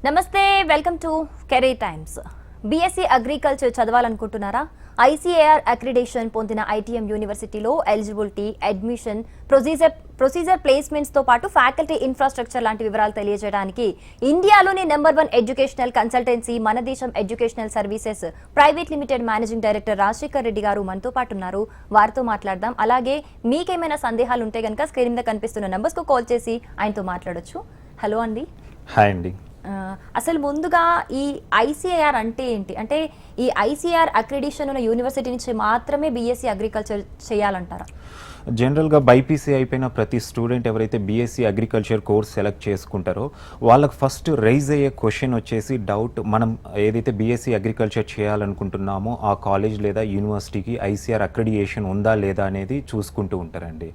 నమస్తే, welcome to career times. BSc agriculture చదవాలనుకుంటున్నారా? ICAR accreditation పొందిన ఐటీఎం యూనివర్సిటీలో ఎలిజిబిలిటీ, అడ్మిషన్, ప్రొసీజర్ ప్లేస్మెంట్స్ తో పాటు ఫ్యాకల్టీ, ఇన్ఫ్రాస్ట్రక్చర్ లాంటి వివరాలు తెలియజేయడానికి ఇండియాలోని #1 ఎడ్యుకేషనల్ కన్సల్టెన్సీ మన దేశం educational services private limited managing director Rajasekhar Reddy గారు మనతో పాటు ఉన్నారు. వారితో మాట్లాడదాం. అలాగే మీకేమైనా సందేహాలు ఉంటే గనక స్క్రీన్ మీద కనిపిస్తున్న నంబర్స్ కు కాల్ చేసి ఆయనతో మాట్లాడొచ్చు. హలో అండి. హాయ్ అండి. అసలు ముందుగా ఈ ఐసీఏఆర్ అంటే ఏంటి? అంటే ఈ ఐసీఏఆర్ అక్రిడిషన్ ఉన్న యూనివర్సిటీ నుంచి మాత్రమే బీఎస్సీ అగ్రికల్చర్ చేయాలంటారా? జనరల్గా బైపీసీ అయిపోయిన ప్రతి స్టూడెంట్ ఎవరైతే బీఎస్సీ అగ్రికల్చర్ కోర్స్ సెలెక్ట్ చేసుకుంటారో వాళ్ళకి ఫస్ట్ రైజ్ అయ్యే క్వశ్చన్ వచ్చేసి డౌట్, మనం ఏదైతే బీఎస్సీ అగ్రికల్చర్ చేయాలనుకుంటున్నామో ఆ కాలేజ్ లేదా యూనివర్సిటీకి ఐసీఆర్ అక్రిడియేషన్ ఉందా లేదా అనేది చూసుకుంటూ ఉంటారండి.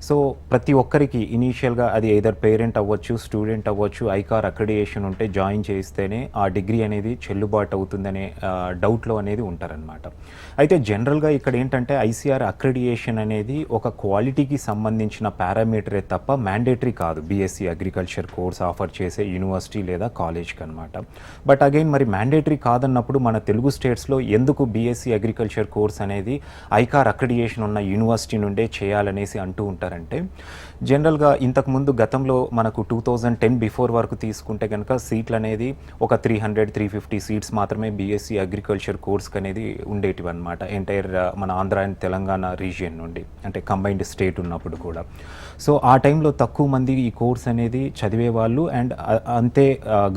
సో ప్రతి ఒక్కరికి ఇనీషియల్గా అది ఏదర్ పేరెంట్ అవ్వచ్చు, స్టూడెంట్ అవ్వచ్చు, ఐకార్ అక్రిడియేషన్ ఉంటే జాయిన్ చేస్తేనే ఆ డిగ్రీ అనేది చెల్లుబాటు అవుతుందనే డౌట్లో అనేది ఉంటారనమాట. అయితే జనరల్గా ఇక్కడ ఏంటంటే ఐసీఆర్ అక్రిడియేషన్ అనేది ఒక క్వాలిటీకి సంబంధించిన పారామీటరే తప్ప మ్యాండేటరీ కాదు బీఎస్సీ అగ్రికల్చర్ కోర్స్ ఆఫర్ చేసే యూనివర్సిటీ లేదా కాలేజ్కి అనమాట. బట్ అగైన్ మరి మ్యాండేటరీ కాదన్నప్పుడు మన తెలుగు స్టేట్స్లో ఎందుకు బీఎస్సీ అగ్రికల్చర్ కోర్స్ అనేది ఐకార్ అక్రిడియేషన్ ఉన్న యూనివర్సిటీ నుండే చేయాలనేసి అంటూ ఉంటారంటే, జనరల్గా ఇంతకుముందు గతంలో మనకు 2010 బిఫోర్ వరకు తీసుకుంటే కనుక సీట్లు అనేది ఒక 300-350 సీట్స్ మాత్రమే బీఎస్సీ అగ్రికల్చర్ కోర్స్కి అనేది ఉండేటివి అనమాట. ఎంటైర్ మన ఆంధ్ర అండ్ తెలంగాణ రీజియన్ నుండి, అంటే కంబైన్డ్ స్టేట్ ఉన్నప్పుడు కూడా. సో ఆ టైంలో తక్కువ మంది ఈ కోర్స్ అనేది చదివేవాళ్ళు అండ్ అంతే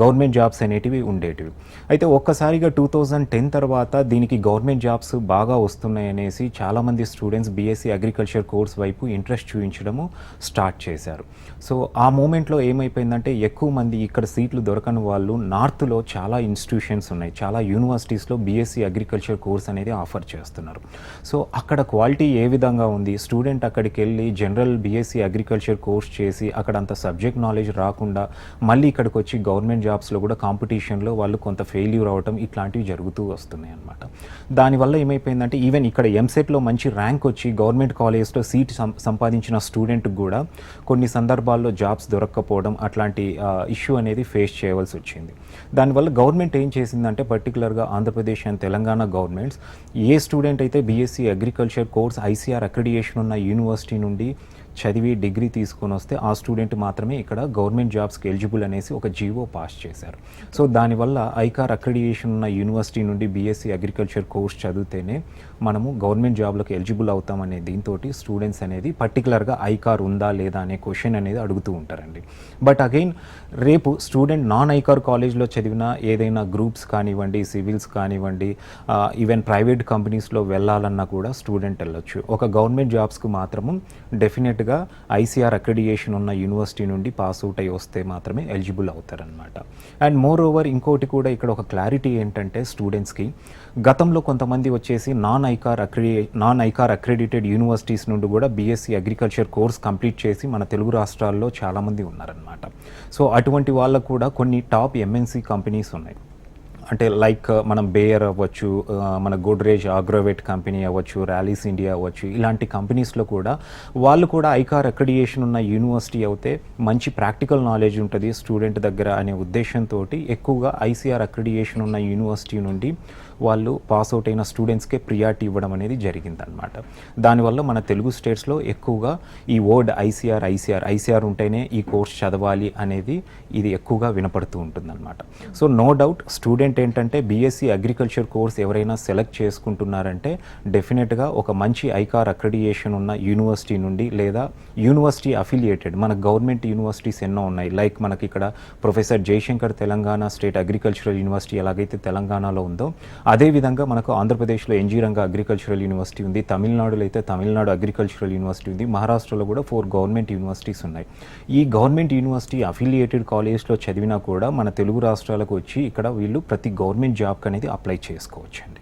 గవర్నమెంట్ జాబ్స్ అనేటివి ఉండేటివి. అయితే ఒక్కసారిగా 2010 తర్వాత దీనికి గవర్నమెంట్ జాబ్స్ బాగా వస్తున్నాయి అనేసి చాలామంది స్టూడెంట్స్ బీఎస్సీ అగ్రికల్చర్ కోర్స్ వైపు ఇంట్రెస్ట్ చూపించడము స్టార్ట్ చేశారు. సో ఆ మూమెంట్లో ఏమైపోయిందంటే ఎక్కువ మంది ఇక్కడ సీట్లు దొరకని వాళ్ళు నార్త్లో చాలా ఇన్స్టిట్యూషన్స్ ఉన్నాయి, చాలా యూనివర్సిటీస్లో బీఎస్సీ అగ్రికల్చర్ కోర్స్ అనేది ఆఫర్ చేస్తున్నారు. సో అక్కడ క్వాలిటీ ఏ విధంగా ఉంది, స్టూడెంట్ అక్కడికి వెళ్ళి జనరల్ బీఎస్సీ అగ్రికల్చర్ కోర్స్ చేసి అక్కడ అంత సబ్జెక్ట్ నాలెడ్జ్ రాకుండా మళ్ళీ ఇక్కడికి వచ్చి గవర్నమెంట్ జాబ్స్లో కూడా కాంపిటీషన్లో వాళ్ళు కొంత ఫెయిల్యూర్ అవటం ఇట్లాంటివి జరుగుతూ వస్తున్నాయి అన్నమాట. దానివల్ల ఏమైపోయిందంటే ఈవెన్ ఇక్కడ ఎంసెట్లో మంచి ర్యాంక్ వచ్చి గవర్నమెంట్ కాలేజ్లో సీట్ సంపాదించిన స్టూడెంట్కి కూడా కొన్ని సందర్భాల్లో జాబ్స్ దొరక్కపోవడం అట్లాంటి ఇష్యూ అనేది ఫేస్ చేయవలసి వచ్చింది. దానివల్ల గవర్నమెంట్ ఏం చేసిందంటే పర్టికులర్గా ఆంధ్రప్రదేశ్ అండ్ తెలంగాణ గవర్నమెంట్స్ ఏ స్టూడెంట్ అయితే BSc agriculture course ICR accreditation ఉన్న యూనివర్సిటీ నుండి చదివి డిగ్రీ తీసుకొని వస్తే ఆ స్టూడెంట్ మాత్రమే ఇక్కడ గవర్నమెంట్ జాబ్స్కి ఎలిజిబుల్ అనేసి ఒక జీవో పాస్ చేశారు. సో దానివల్ల ఐకార్ అక్రిడియేషన్ ఉన్న యూనివర్సిటీ నుండి బీఎస్సీ అగ్రికల్చర్ కోర్స్ చదివితేనే మనము గవర్నమెంట్ జాబ్లకు ఎలిజిబుల్ అవుతామనే దీంతో స్టూడెంట్స్ అనేది పర్టికులర్గా ఐకార్ ఉందా లేదా అనే క్వశ్చన్ అనేది అడుగుతూ ఉంటారండి. బట్ అగైన్ రేపు స్టూడెంట్ నాన్ ఐకార్ కాలేజ్లో చదివిన ఏదైనా గ్రూప్స్ కానివ్వండి, సివిల్స్ కానివ్వండి, ఈవెన్ ప్రైవేట్ కంపెనీస్లో వెళ్ళాలన్నా కూడా స్టూడెంట్ వెళ్ళొచ్చు. ఒక గవర్నమెంట్ జాబ్స్కు మాత్రము డెఫినెట్గా ఐసీఆర్ అక్రిడియేషన్ ఉన్న యూనివర్సిటీ నుండి పాస్ అవుట్ అయ్యి వస్తే మాత్రమే ఎలిజిబుల్ అవుతారనమాట. అండ్ మోర్ ఓవర్ ఇంకోటి కూడా ఇక్కడ ఒక క్లారిటీ ఏంటంటే స్టూడెంట్స్కి గతంలో కొంతమంది వచ్చేసి నాన్ ఐకార్ అక్రెడిటెడ్ యూనివర్సిటీస్ నుండి కూడా బీఎస్సీ అగ్రికల్చర్ కోర్స్ కంప్లీట్ చేసి మన తెలుగు రాష్ట్రాల్లో చాలామంది ఉన్నారనమాట. సో అటువంటి వాళ్ళకు కూడా కొన్ని టాప్ ఎంఎన్సీ కంపెనీస్ ఉన్నాయి. అంటే లైక్ మనం బేయర్ అవ్వచ్చు, మన గోడ్రేజ్ అగ్రోవేట్ కంపెనీ అవ్వచ్చు, ర్యాలీస్ ఇండియా అవ్వచ్చు, ఇలాంటి కంపెనీస్లో కూడా వాళ్ళు కూడా ఐకార్ అక్రిడియేషన్ ఉన్న యూనివర్సిటీ అయితే మంచి ప్రాక్టికల్ నాలెడ్జ్ ఉంటుంది స్టూడెంట్ దగ్గర అనే ఉద్దేశంతో ఎక్కువగా ఐసీఆర్ అక్రిడియేషన్ ఉన్న యూనివర్సిటీ నుండి వాళ్ళు పాస్అవుట్ అయిన స్టూడెంట్స్కే ప్రియారిటీ ఇవ్వడం అనేది జరిగిందనమాట. దానివల్ల మన తెలుగు స్టేట్స్లో ఎక్కువగా ఈ వర్డ్ ఐసీఆర్ ఉంటేనే ఈ కోర్స్ చదవాలి అనేది ఇది ఎక్కువగా వినపడుతూ ఉంటుందన్నమాట. సో నో డౌట్ స్టూడెంట్ ఏంటంటే బీఎస్సీ అగ్రికల్చర్ కోర్స్ ఎవరైనా సెలెక్ట్ చేసుకుంటున్నారంటే డెఫినెట్గా ఒక మంచి ఐకార్ అక్రిడియేషన్ ఉన్న యూనివర్సిటీ నుండి లేదా యూనివర్సిటీ అఫిలియేటెడ్ మన గవర్నమెంట్ యూనివర్సిటీస్ ఎన్నో ఉన్నాయి. లైక్ మనకి ఇక్కడ professor Jayashankar Telangana state agricultural university ఎలాగైతే తెలంగాణలో ఉందో అదేవిధంగా మనకు ఆంధ్రప్రదేశ్లో ఎన్జీ రంగా అగ్రికల్చరల్ యూనివర్సిటీ ఉంది, తమిళనాడులో అయితే తమిళనాడు అగ్రికల్చరల్ యూనివర్సిటీ ఉంది, మహారాష్ట్రలో కూడా 4 గవర్నమెంట్ యూనివర్సిటీస్ ఉన్నాయి. ఈ గవర్నమెంట్ యూనివర్సిటీ అఫిలియేటెడ్ కాలేజ్లో చదివినా కూడా మన తెలుగు రాష్ట్రాలకు వచ్చి ఇక్కడ వీళ్ళు ప్రతి గవర్నమెంట్ జాబ్కి అనేది అప్లై చేసుకోవచ్చండి.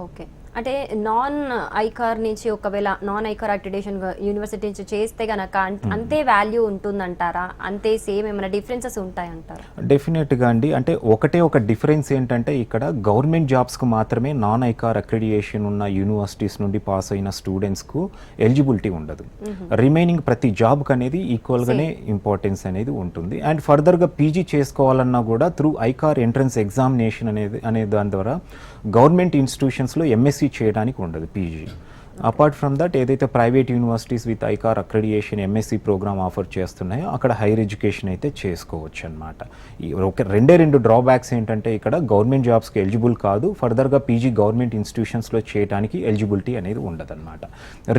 ఓకే. అంటే నాన్ ఐకార్ నుంచి ఒకవేళ నాన్ ఐకార్ అక్రిడేషన్ యూనివర్సిటీ నుంచి చేస్తే గనక అంతే వాల్యూ ఉంటుందంటారా? అంతే సేమ్ ఏమైనా డిఫరెన్సెస్ ఉంటాయంటారా? డెఫినెట్గా అండి. అంటే ఒకటే ఒక డిఫరెన్స్ ఏంటంటే ఇక్కడ గవర్నమెంట్ జాబ్స్కు మాత్రమే నాన్ ఐకార్ అక్రిడియేషన్ ఉన్న యూనివర్సిటీస్ నుండి పాస్ అయిన స్టూడెంట్స్కు ఎలిజిబిలిటీ ఉండదు. రిమైనింగ్ ప్రతి జాబ్కి అనేది ఈక్వల్గానే ఇంపార్టెన్స్ అనేది ఉంటుంది. అండ్ ఫర్దర్గా పీజీ చేసుకోవాలన్నా కూడా త్రూ ఐకార్ ఎంట్రన్స్ ఎగ్జామినేషన్ అనే దాని ద్వారా గవర్నమెంట్ ఇన్స్టిట్యూషన్స్లో ఎంఎస్సీ చేయడానికి ఉండదు పీజీ. అపార్ట్ ఫ్రమ్ దట్ ఏదైతే private universities with ICAR accreditation MSc program offer చేస్తున్నాయో అక్కడ హైయర్ ఎడ్యుకేషన్ అయితే చేసుకోవచ్చు అనమాట. రెండు డ్రాబ్యాక్స్ ఏంటంటే ఇక్కడ గవర్నమెంట్ జాబ్స్కి ఎలిజిబుల్ కాదు, ఫర్దర్గా పీజీ గవర్నమెంట్ ఇన్స్టిట్యూషన్స్లో చేయడానికి ఎలిజిబిలిటీ అనేది ఉండదు అనమాట.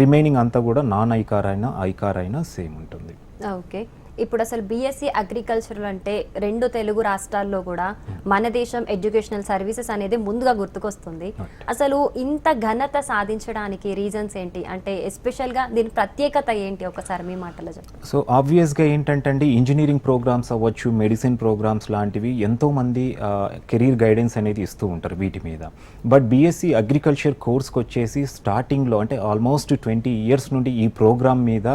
రిమైనింగ్ అంతా కూడా నాన్ ఐకార్ అయినా ఐకార్ అయినా సేమ్ ఉంటుంది. ఓకే, ఇప్పుడు అసలు బీఎస్సీ అగ్రికల్చర్ అంటే రెండు తెలుగు రాష్ట్రాల్లో కూడా మన దేశం ఎడ్యుకేషనల్ సర్వీసెస్ అనేది ముందుగా గుర్తుకొస్తుంది. అసలు ఇంత ఘనత సాధించడానికి రీజన్స్ ఏంటి? అంటే ఎస్పెషల్గా దీని ప్రత్యేకత ఏంటి? ఒకసారి మీ మాటలో చెప్పండి. సో ఆబ్వియస్గా ఏంటంటే అండి, ఇంజనీరింగ్ ప్రోగ్రామ్స్ అవ్వచ్చు, మెడిసిన్ ప్రోగ్రామ్స్ లాంటివి ఎంతోమంది కెరీర్ గైడెన్స్ అనేది ఇస్తూ ఉంటారు వీటి మీద. బట్ బీఎస్సీ అగ్రికల్చర్ కోర్స్కి వచ్చేసి స్టార్టింగ్లో అంటే ఆల్మోస్ట్ 20 years నుండి ఈ ప్రోగ్రామ్ మీద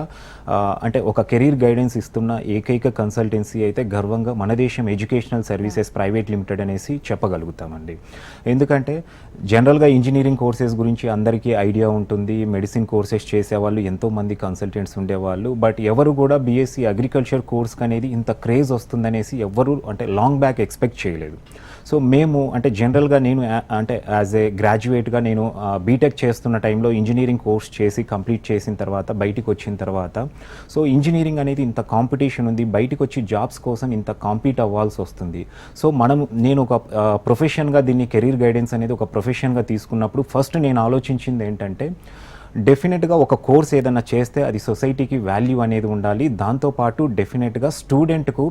అంటే ఒక కెరీర్ గైడెన్స్ ఇస్తున్న ఏకైక కన్సల్టెన్సీ అయితే గర్వంగా మన దేశం ఎడ్యుకేషనల్ సర్వీసెస్ ప్రైవేట్ లిమిటెడ్ అనేసి చెప్పగలుగుతామండి. ఎందుకంటే జనరల్గా ఇంజనీరింగ్ కోర్సెస్ గురించి అందరికీ ఐడియా ఉంటుంది, మెడిసిన్ కోర్సెస్ చేసేవాళ్ళు ఎంతోమంది కన్సల్టెంట్స్ ఉండేవాళ్ళు. బట్ ఎవరు కూడా బీఎస్సీ అగ్రికల్చర్ కోర్స్కి అనేది ఇంత క్రేజ్ వస్తుందనేసి ఎవరు అంటే లాంగ్ బ్యాక్ ఎక్స్పెక్ట్ చేయలేదు. సో మేము అంటే జనరల్గా నేను అంటే యాజ్ ఏ గ్రాడ్యుయేట్గా నేను బీటెక్ చేస్తున్న టైంలో ఇంజనీరింగ్ కోర్స్ చేసి కంప్లీట్ చేసిన తర్వాత బయటికి వచ్చిన తర్వాత సో ఇంజనీరింగ్ అనేది ఇంత కాంపిటీషన్ ఉంది, బయటికి వచ్చి జాబ్స్ కోసం ఇంత కాంపీట్ అవ్వాల్సి వస్తుంది. సో నేను ఒక ప్రొఫెషన్గా దీన్ని కెరీర్ గైడెన్స్ అనేది ఒక ప్రొఫెషన్గా తీసుకున్నప్పుడు ఫస్ట్ నేను ఆలోచించింది ఏంటంటే డెఫినెట్గా ఒక కోర్స్ ఏదైనా చేస్తే అది సొసైటీకి వాల్యూ అనేది ఉండాలి. దాంతోపాటు డెఫినెట్గా స్టూడెంట్కు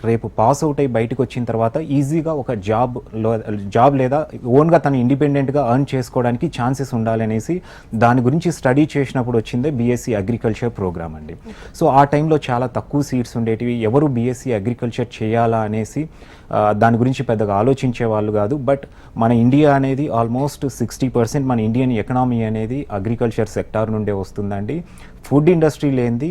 రేపు పాస్ అవుట్ అయ్యి బయటకు వచ్చిన తర్వాత ఈజీగా ఒక జాబ్ లేదా ఓన్గా తను ఇండిపెండెంట్గా ఎర్న్ చేసుకోవడానికి ఛాన్సెస్ ఉండాలనేసి దాని గురించి స్టడీ చేసినప్పుడు వచ్చిందే బీఎస్సీ అగ్రికల్చర్ ప్రోగ్రామ్ అండి. సో ఆ టైంలో చాలా తక్కువ సీట్స్ ఉండేటివి, ఎవరు బీఎస్సీ అగ్రికల్చర్ చేయాలా అనేసి దాని గురించి పెద్దగా ఆలోచించే వాళ్ళు కాదు. బట్ మన ఇండియా అనేది ఆల్మోస్ట్ 60% మన ఇండియన్ ఎకనామీ అనేది అగ్రికల్చర్ సెక్టార్ నుండే వస్తుందండి. ఫుడ్ ఇండస్ట్రీ లేనిది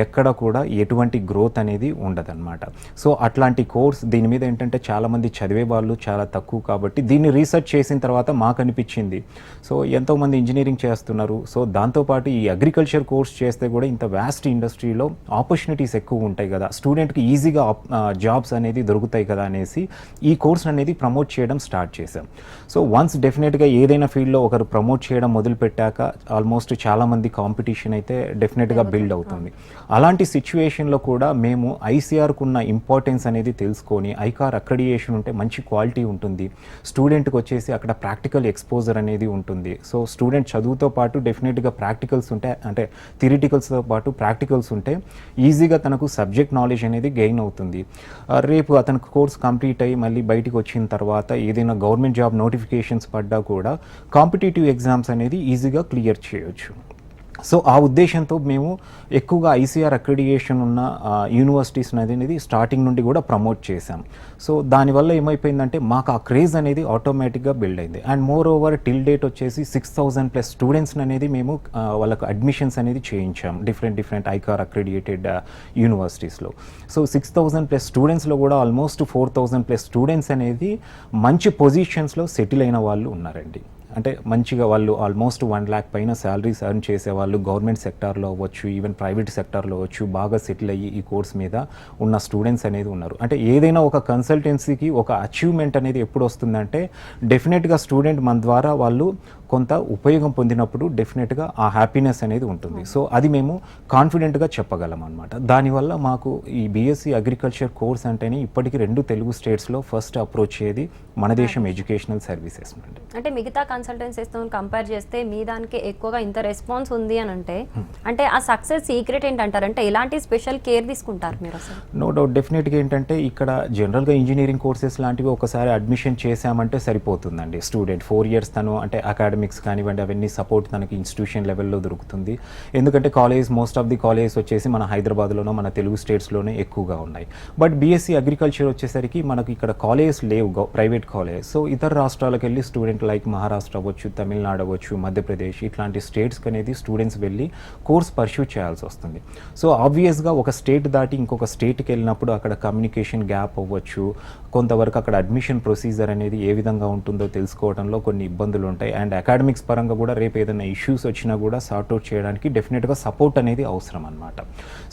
ఎక్కడ కూడా ఎటువంటి గ్రోత్ అనేది ఉండదన్నమాట. సో అట్లాంటి కోర్స్ దీని మీద ఏంటంటే చాలామంది చదివే వాళ్ళు చాలా తక్కువ, కాబట్టి దీన్ని రీసెర్చ్ చేసిన తర్వాత మాకు అనిపించింది సో ఎంతోమంది ఇంజనీరింగ్ చేస్తున్నారు, సో దాంతోపాటు ఈ అగ్రికల్చర్ కోర్స్ చేస్తే కూడా ఇంత వ్యాస్ట్ ఇండస్ట్రీలో ఆపర్చునిటీస్ ఎక్కువ ఉంటాయి కదా, స్టూడెంట్కి ఈజీగా జాబ్స్ అనేది దొరుకుతాయి కదా అనేసి ఈ కోర్స్ అనేది ప్రమోట్ చేయడం స్టార్ట్ చేశాం. సో వన్స్ డెఫినెట్గా ఏదైనా ఫీల్డ్లో ఒకరు ప్రమోట్ చేయడం మొదలుపెట్టాక ఆల్మోస్ట్ చాలామంది కాంపిటీషన్ అయితే డెఫినెట్గా బిల్డ్ అవుతుంది. అలాంటి సిచ్యువేషన్లో కూడా మేము ఐసీఆర్కు ఉన్న ఇంపార్టెన్స్ అనేది తెలుసుకొని ఐకార్ అక్రిడియేషన్ ఉంటే మంచి క్వాలిటీ ఉంటుంది, స్టూడెంట్కి వచ్చేసి అక్కడ ప్రాక్టికల్ ఎక్స్పోజర్ అనేది ఉంటుంది. సో స్టూడెంట్ చదువుతో పాటు డెఫినెట్గా ప్రాక్టికల్స్ ఉంటే అంటే థియరిటికల్స్తో పాటు ప్రాక్టికల్స్ ఉంటే ఈజీగా తనకు సబ్జెక్ట్ నాలెడ్జ్ అనేది గెయిన్ అవుతుంది. రేపు అతనికి కోర్స్ కంప్లీట్ అయ్యి మళ్ళీ బయటికి వచ్చిన తర్వాత ఏదైనా గవర్నమెంట్ జాబ్ నోటిఫికేషన్స్ పడ్డా కూడా కాంపిటేటివ్ ఎగ్జామ్స్ అనేది ఈజీగా క్లియర్ చేయొచ్చు. సో ఆ ఉద్దేశంతో మేము ఎక్కువగా ఐసీఆర్ అక్రిడియేషన్ ఉన్న యూనివర్సిటీస్ అనేది స్టార్టింగ్ నుండి కూడా ప్రమోట్ చేశాం. సో దానివల్ల ఏమైపోయిందంటే మాకు ఆ క్రేజ్ అనేది ఆటోమేటిక్గా బిల్డ్ అయింది. And more over till date వచ్చేసి 6,000+ స్టూడెంట్స్ అనేది మేము వాళ్ళకు అడ్మిషన్స్ అనేది చేయించాం డిఫరెంట్ ఐకార్ అక్రిడియేటెడ్ యూనివర్సిటీస్లో. సో 6,000+ స్టూడెంట్స్లో కూడా ఆల్మోస్ట్ 4,000+ స్టూడెంట్స్ అనేది మంచి పొజిషన్స్లో సెటిల్ అయిన వాళ్ళు ఉన్నారండి. అంటే మంచిగా వాళ్ళు ఆల్మోస్ట్ 1 lakh పైన శాలరీస్ ఎర్న్ చేసేవాళ్ళు గవర్నమెంట్ సెక్టార్లో అవ్వచ్చు, ఈవెన్ ప్రైవేట్ సెక్టార్లో అవ్వచ్చు, బాగా సెటిల్ అయ్యి ఈ కోర్స్ మీద ఉన్న స్టూడెంట్స్ అనేది ఉన్నారు. అంటే ఏదైనా ఒక కన్సల్టెన్సీకి ఒక అచీవ్మెంట్ అనేది ఎప్పుడు వస్తుందంటే డెఫినెట్గా స్టూడెంట్ మన ద్వారా వాళ్ళు కొంత ఉపయోగం పొందినప్పుడు డెఫినెట్గా ఆ హ్యాపీనెస్ అనేది ఉంటుంది. సో అది మేము కాన్ఫిడెంట్గా చెప్పగలం అనమాట. దానివల్ల మాకు ఈ బీఎస్సీ అగ్రికల్చర్ కోర్స్ అంటేనే ఇప్పటికీ 2 తెలుగు స్టేట్స్లో ఫస్ట్ అప్రోచ్ అయ్యేది మన దేశం ఎడ్యుకేషనల్ సర్వీసెస్ నుండి. అంటే మిగతా కన్సల్టెన్సీస్తో కంపేర్ చేస్తే మీ దానికి ఎక్కువగా ఇంత రెస్పాన్స్ ఉంది అని అంటే ఆ సక్సెస్ సీక్రెట్ ఏంటంటారు? అంటే ఎలాంటి స్పెషల్ కేర్ తీసుకుంటారు మీరు అసలు? నో డౌట్ డెఫినెట్గా ఏంటంటే ఇక్కడ జనరల్గా ఇంజనీరింగ్ కోర్సెస్ లాంటివి ఒకసారి అడ్మిషన్ చేశామంటే సరిపోతుందండి. స్టూడెంట్ 4 years తను అంటే అకాడమిక్స్ కానివ్వండి అవన్నీ సపోర్ట్ తనకి ఇన్స్టిట్యూషన్ లెవెల్లో దొరుకుతుంది. ఎందుకంటే మోస్ట్ ఆఫ్ ది కాలేజెస్ వచ్చేసి మన హైదరాబాద్లోనో మన తెలుగు స్టేట్స్లోనే ఎక్కువగా ఉన్నాయి. బట్ బీఎస్సీ అగ్రికల్చర్ వచ్చేసరికి మనకు ఇక్కడ కాలేజెస్ లేవు, ప్రైవేట్ స్టేట్ కాలేజ్. సో ఇతర రాష్ట్రాలకు వెళ్ళి స్టూడెంట్ లైక్ మహారాష్ట్ర అవ్వచ్చు, తమిళనాడు అవ్వచ్చు, మధ్యప్రదేశ్ ఇట్లాంటి స్టేట్స్కి అనేది స్టూడెంట్స్ వెళ్ళి కోర్స్ పర్స్యూ చేయాల్సి వస్తుంది. సో ఆబ్వియస్గా ఒక స్టేట్ దాటి ఇంకొక స్టేట్కి వెళ్ళినప్పుడు అక్కడ కమ్యూనికేషన్ గ్యాప్ అవ్వచ్చు, కొంతవరకు అక్కడ అడ్మిషన్ ప్రొసీజర్ అనేది ఏ విధంగా ఉంటుందో తెలుసుకోవడంలో కొన్ని ఇబ్బందులు ఉంటాయి. అండ్ అకాడమిక్స్ పరంగా కూడా రేపు ఏదైనా ఇష్యూస్ వచ్చినా కూడా సార్ట్అవుట్ చేయడానికి డెఫినెట్గా సపోర్ట్ అనేది అవసరం అనమాట.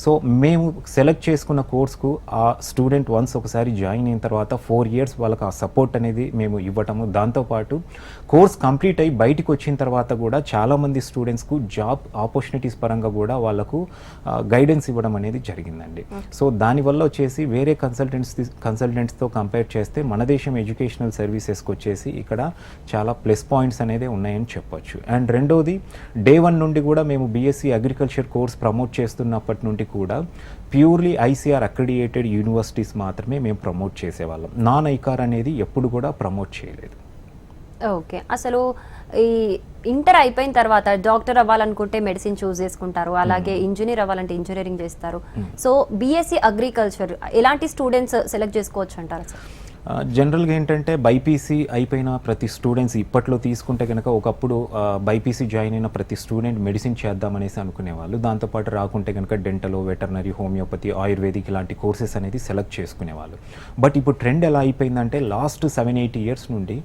సో మేము సెలెక్ట్ చేసుకున్న కోర్స్కు ఆ స్టూడెంట్ వన్స్ ఒకసారి జాయిన్ అయిన తర్వాత 4 years వాళ్ళకి ఆ సపోర్ట్ అనేది మేము ఇవ్వటము. దాంతోపాటు కోర్స్ కంప్లీట్ అయ్యి బయటికి వచ్చిన తర్వాత కూడా చాలామంది స్టూడెంట్స్కు జాబ్ ఆపర్చునిటీస్ పరంగా కూడా వాళ్ళకు గైడెన్స్ ఇవ్వడం అనేది జరిగిందండి. సో దానివల్ల వచ్చేసి వేరే కన్సల్టెంట్స్తో కంపేర్ చేస్తే మన దేశం ఎడ్యుకేషనల్ సర్వీసెస్కి వచ్చేసి ఇక్కడ చాలా ప్లస్ పాయింట్స్ అనేది ఉన్నాయని చెప్పొచ్చు. అండ్ రెండోది డే 1 నుండి కూడా మేము బీఎస్సీ అగ్రికల్చర్ కోర్స్ ప్రమోట్ చేస్తున్నప్పటి నుండి కూడా ప్యూర్లీ ఐసీఆర్ అక్రిడియేటెడ్ యూనివర్సిటీస్ మాత్రమే మేము ప్రమోట్ చేసేవాళ్ళం. నాన్ ఐకార్ అనేది ఎప్పుడు కూడా ప్రమోట్ చేయలేదు. ఓకే, అసలు ఈ ఇంటర్ అయిపోయిన తర్వాత డాక్టర్ అవ్వాలనుకుంటే మెడిసిన్ చూస్ చేసుకుంటారు, అలాగే ఇంజనీర్ అవ్వాలంటే ఇంజనీరింగ్ చేస్తారు. సో బీఎస్సీ అగ్రికల్చర్ ఎలాంటి స్టూడెంట్స్ సెలెక్ట్ చేసుకోవచ్చు అంటారు సార్? జనరల్గా ఏంటంటే బైపీసీ అయిపోయిన ప్రతి స్టూడెంట్స్ ఇప్పట్లో తీసుకుంటే కనుక ఒకప్పుడు బైపీసీ జాయిన్ అయిన ప్రతి స్టూడెంట్ మెడిసిన్ చేద్దామనేసి అనుకునేవాళ్ళు. దాంతోపాటు రాకుంటే కనుక డెంటల్, వెటర్నరీ, హోమియోపతి, ఆయుర్వేదిక్ ఇలాంటి కోర్సెస్ అనేది సెలెక్ట్ చేసుకునేవాళ్ళు. బట్ ఇప్పుడు ట్రెండ్ ఎలా అయిపోయిందంటే లాస్ట్ 7-8 years నుండి